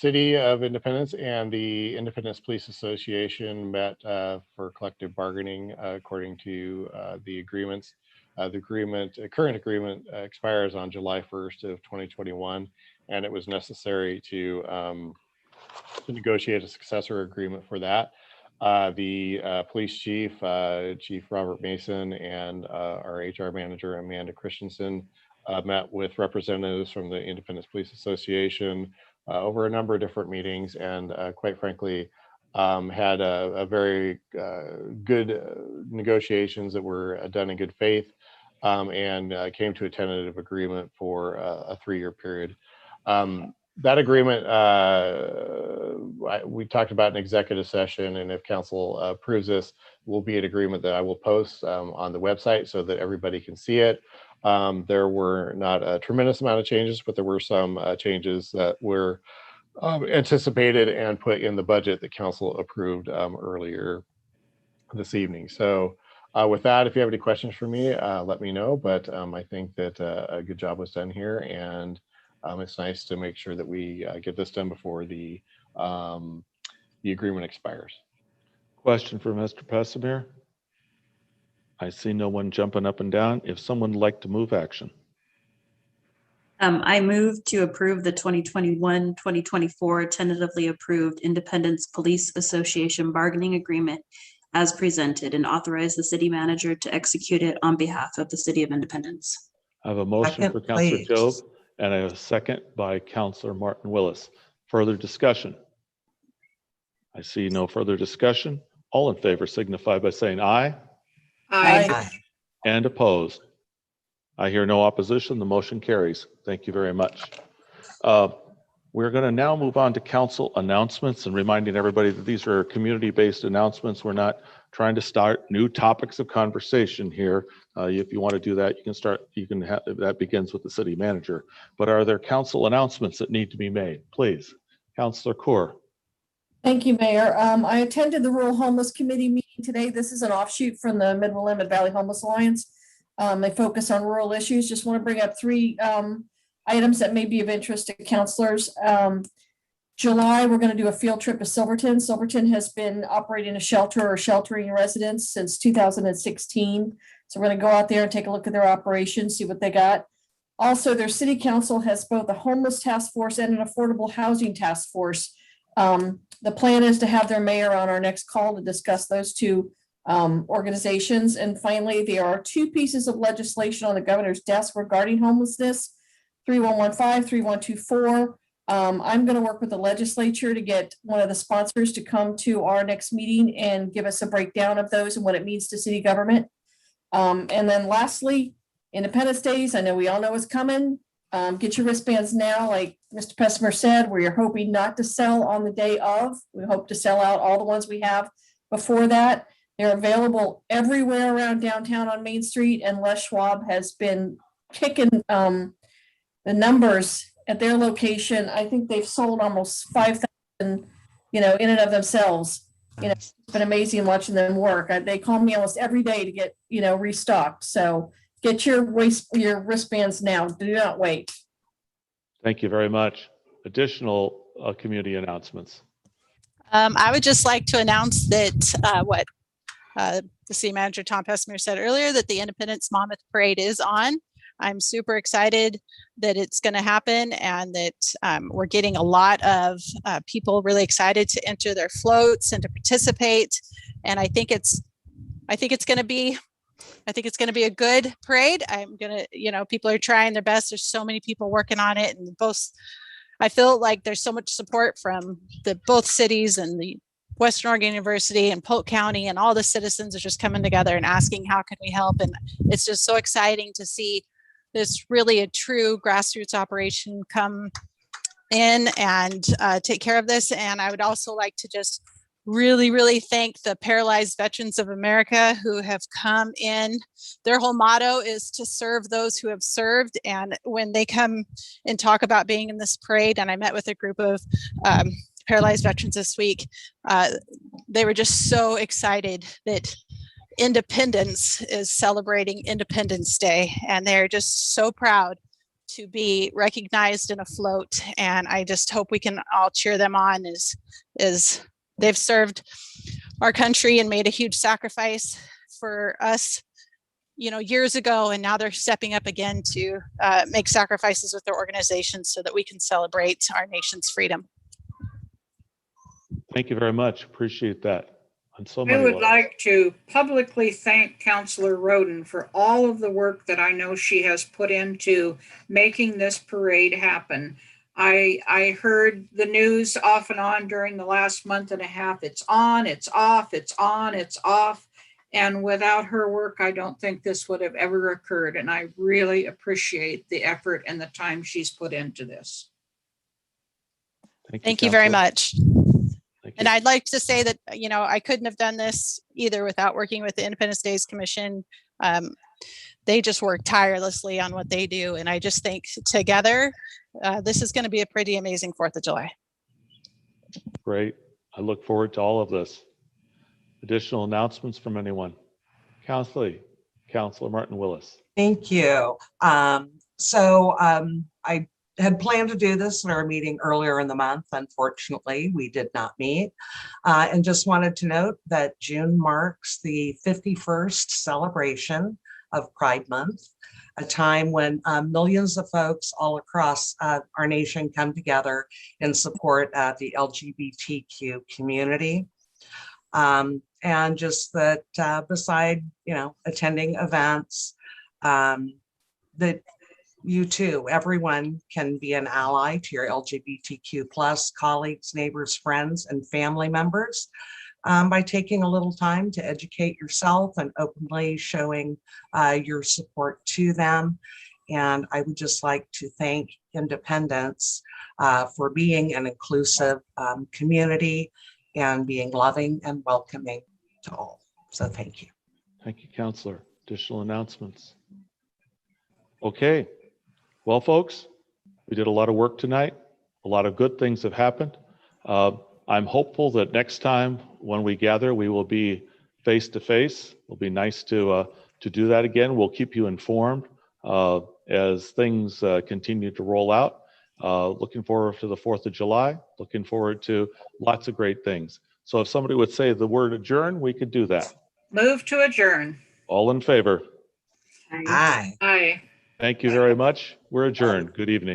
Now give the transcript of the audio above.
City of Independence and the Independence Police Association met for collective bargaining according to the agreements. The current agreement expires on July 1st of 2021, and it was necessary to negotiate a successor agreement for that. The police chief, Chief Robert Mason, and our HR manager, Amanda Christensen, met with representatives from the Independence Police Association over a number of different meetings, and quite frankly, had a very good negotiations that were done in good faith, and came to a tentative agreement for a 3-year period. That agreement, we talked about an executive session, and if council approves this, will be an agreement that I will post on the website so that everybody can see it. There were not a tremendous amount of changes, but there were some changes that were anticipated and put in the budget that council approved earlier this evening. So with that, if you have any questions for me, let me know. But I think that a good job was done here, and it's nice to make sure that we get this done before the agreement expires. Question for Mr. Pessimir. I see no one jumping up and down. If someone would like to move action. I move to approve the 2021-2024 tentatively approved Independence Police Association bargaining agreement as presented, and authorize the city manager to execute it on behalf of the City of Independence. I have a motion for Councillor Job and I have a second by Councillor Martin Willis. Further discussion? I see no further discussion. All in favor signify by saying aye. Aye. And opposed? I hear no opposition. The motion carries. Thank you very much. We're going to now move on to council announcements, and reminding everybody that these are community-based announcements. We're not trying to start new topics of conversation here. If you want to do that, you can start. That begins with the city manager. But are there council announcements that need to be made? Please, Councillor Kaur. Thank you, Mayor. I attended the Rural Homeless Committee meeting today. This is an offshoot from the Mid-Willamette Valley Homeless Alliance. They focus on rural issues. Just want to bring up 3 items that may be of interest to councilors. July, we're going to do a field trip to Silverton. Silverton has been operating a shelter or sheltering residents since 2016. So we're going to go out there and take a look at their operations, see what they got. Also, their city council has both a homeless task force and an affordable housing task force. The plan is to have their mayor on our next call to discuss those 2 organizations. And finally, there are 2 pieces of legislation on the governor's desk regarding homelessness, 3115, 3124. I'm going to work with the legislature to get one of the sponsors to come to our next meeting and give us a breakdown of those and what it means to city government. And then lastly, Independence Days. I know we all know it's coming. Get your wristbands now. Like Mr. Pessimir said, we're hoping not to sell on the day of. We hope to sell out all the ones we have before that. They're available everywhere around downtown on Main Street, and Les Schwab has been kicking the numbers at their location. I think they've sold almost 5,000, in and of themselves. It's been amazing watching them work. They call me almost every day to get, restocked. So get your wristbands now. Do not wait. Thank you very much. Additional community announcements. I would just like to announce that what the city manager, Tom Pessimir, said earlier, that the Independence Monmouth Parade is on. I'm super excited that it's going to happen, and that we're getting a lot of people really excited to enter their floats and to participate. And I think it's going to be a good parade. People are trying their best. There's so many people working on it, and I feel like there's so much support from both cities and the Western Oregon University and Polk County, and all the citizens are just coming together and asking, how can we help? And it's just so exciting to see this really a true grassroots operation come in and take care of this. And I would also like to just really, really thank the Paralyzed Veterans of America who have come in. Their whole motto is to serve those who have served. And when they come and talk about being in this parade, and I met with a group of paralyzed veterans this week, they were just so excited that Independence is celebrating Independence Day, and they're just so proud to be recognized and afloat. And I just hope we can all cheer them on as they've served our country and made a huge sacrifice for us, years ago. And now they're stepping up again to make sacrifices with their organizations so that we can celebrate our nation's freedom. Thank you very much. Appreciate that. On so I many would levels. like to publicly thank Councillor Roden for all of the work that I know she has put into making this parade happen. I heard the news off and on during the last month and a half. It's on, it's off, it's on, it's off. And without her work, I don't think this would have ever occurred. And I really appreciate the effort and the time she's put into this. Thank you very Counselor. much. Thank And you. I'd like to say that, I couldn't have done this either without working with the Independence Days Commission. They just work tirelessly on what they do. And I just think together, this is going to be a pretty amazing 4th of July. Great. I look forward to all of this. Additional announcements from anyone? Councillor Martin Willis. Thank you. I had planned to do this in our meeting earlier in the month. Unfortunately, we did not meet. And just wanted to note that June marks the 51st celebration of Pride Month, a time when millions of folks all across our nation come together in support of the LGBTQ community. And just that beside, attending events, that you too, everyone can be an ally to your LGBTQ plus colleagues, neighbors, friends, and family members by taking a little time to educate yourself and openly showing your support to them. And I would just like to thank Independence for being an inclusive community and being loving and welcoming to all. So thank you. Thank you, Councillor. Additional announcements? Okay. Well, folks, we did a lot of work tonight. A lot of good things have happened. I'm hopeful that next time when we gather, we will be face to face. It'll be nice to do that again. We'll keep you informed as things continue to roll out. Looking forward to the 4th of July. Looking forward to lots of great things. So if somebody would say the word adjourn, we could do that. Move to adjourn. All in favor? Aye. Aye. Thank you very much. We're adjourned. Good evening.